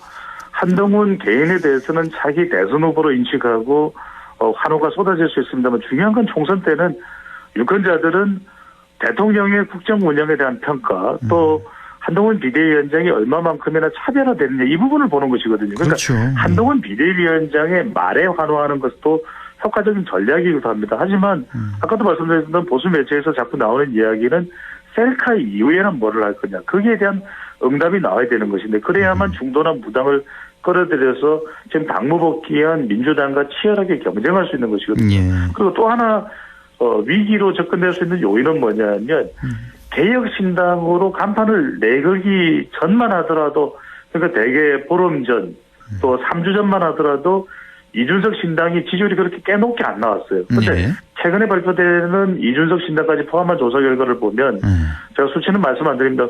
한동훈 개인에 대해서는 차기 대선 후보로 인식하고 환호가 쏟아질 수 있습니다만 중요한 건 총선 때는 유권자들은 대통령의 국정 운영에 대한 평가 또 한동훈 비대위원장이 얼마만큼이나 차별화되느냐 이 부분을 보는 것이거든요. 그러니까 그렇죠. 한동훈 비대위원장의 말에 환호하는 것도 효과적인 전략이기도 합니다. 하지만 아까도 말씀드렸던 보수 매체에서 자꾸 나오는 이야기는 셀카 이후에는 뭐를 할 거냐. 거기에 대한 응답이 나와야 되는 것인데 그래야만 중도나 무당을 끌어들여서 지금 당무 복귀한 민주당과 치열하게 경쟁할 수 있는 것이거든요. 예. 그리고 또 하나 위기로 접근될 수 있는 요인은 뭐냐면 개혁신당으로 간판을 내걸기 전만 하더라도 그러니까 대개 보름 전 또 3주 전만 하더라도 이준석 신당이 지지율이 그렇게 꽤 높게 안 나왔어요. 그런데 예. 최근에 발표되는 이준석 신당까지 포함한 조사 결과를 보면 제가 수치는 말씀 안 드립니다.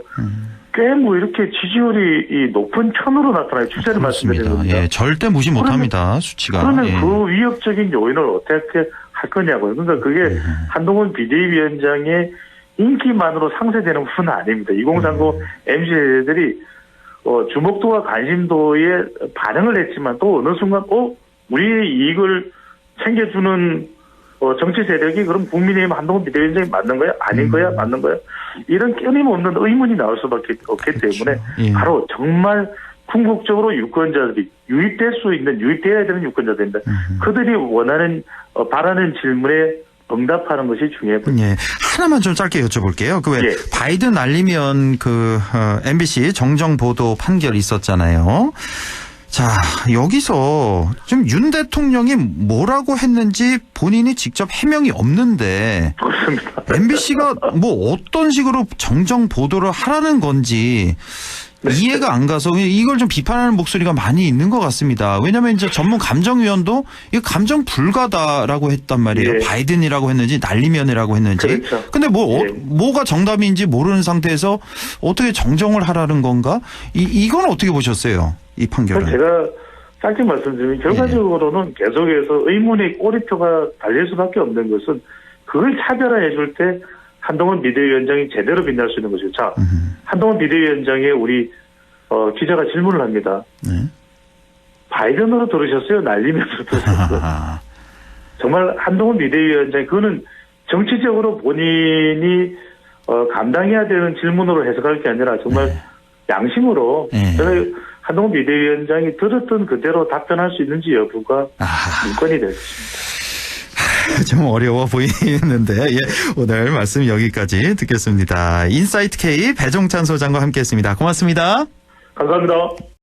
꽤 뭐 이렇게 지지율이 이 높은 편으로 나타나요. 추세를 말씀드리는 겁니다. 예, 절대 무시 못합니다. 수치가. 그러면 예. 그 위협적인 요인을 어떻게 할 거냐고요. 그러니까 그게 한동훈 비대위원장의 인기만으로 상쇄되는 부분은 아닙니다. 2030 MZ들이 주목도와 관심도에 반응을 했지만 또 어느 순간 우리의 이익을 챙겨주는 정치 세력이 그럼 국민의힘 한동훈 비대위원장이 맞는 거야? 아닌 거야? 맞는 거야? 이런 끊임없는 의문이 나올 수밖에 없기 때문에 예. 바로 정말 궁극적으로 유권자들이 유입돼야 되는 유권자들입니다. 그들이 원하는 바라는 질문에 응답하는 것이 중요해 보입니다. 예. 하나만 좀 짧게 여쭤볼게요. 그 왜 예. 바이든 날리면 MBC 정정 보도 판결 있었잖아요. 자, 여기서 지금 윤 대통령이 뭐라고 했는지 본인이 직접 해명이 없는데 그렇습니다. MBC가 뭐 어떤 식으로 정정 보도를 하라는 건지 이해가 안 가서 이걸 좀 비판하는 목소리가 많이 있는 것 같습니다. 왜냐하면 이제 전문 감정위원도 이거 감정 불가다라고 했단 말이에요. 예. 바이든이라고 했는지 날리면이라고 했는지. 그렇죠. 근데 예. 뭐가 정답인지 모르는 상태에서 어떻게 정정을 하라는 건가? 이건 어떻게 보셨어요? 이 판결은. 제가 짧게 말씀드리면 결과적으로는 계속해서 의문의 꼬리표가 달릴 수밖에 없는 것은 그걸 차별화해 줄 때 한동훈 비대위원장이 제대로 빛날 수 있는 것이죠. 자, 한동훈 비대위원장에 우리 기자가 질문을 합니다. 네. 바이든으로 들으셨어요? 날리면서 들으셨어요? 정말 한동훈 비대위원장이 그거는 정치적으로 본인이 감당해야 되는 질문으로 해석할 게 아니라 정말 양심으로 제가 한동훈 비대위원장이 들었던 그대로 답변할 수 있는지 여부가 문건이 됐습니다. 좀 어려워 보이는데 예, 오늘 말씀 여기까지 듣겠습니다. 인사이트 K 배종찬 소장과 함께했습니다. 고맙습니다. 감사합니다.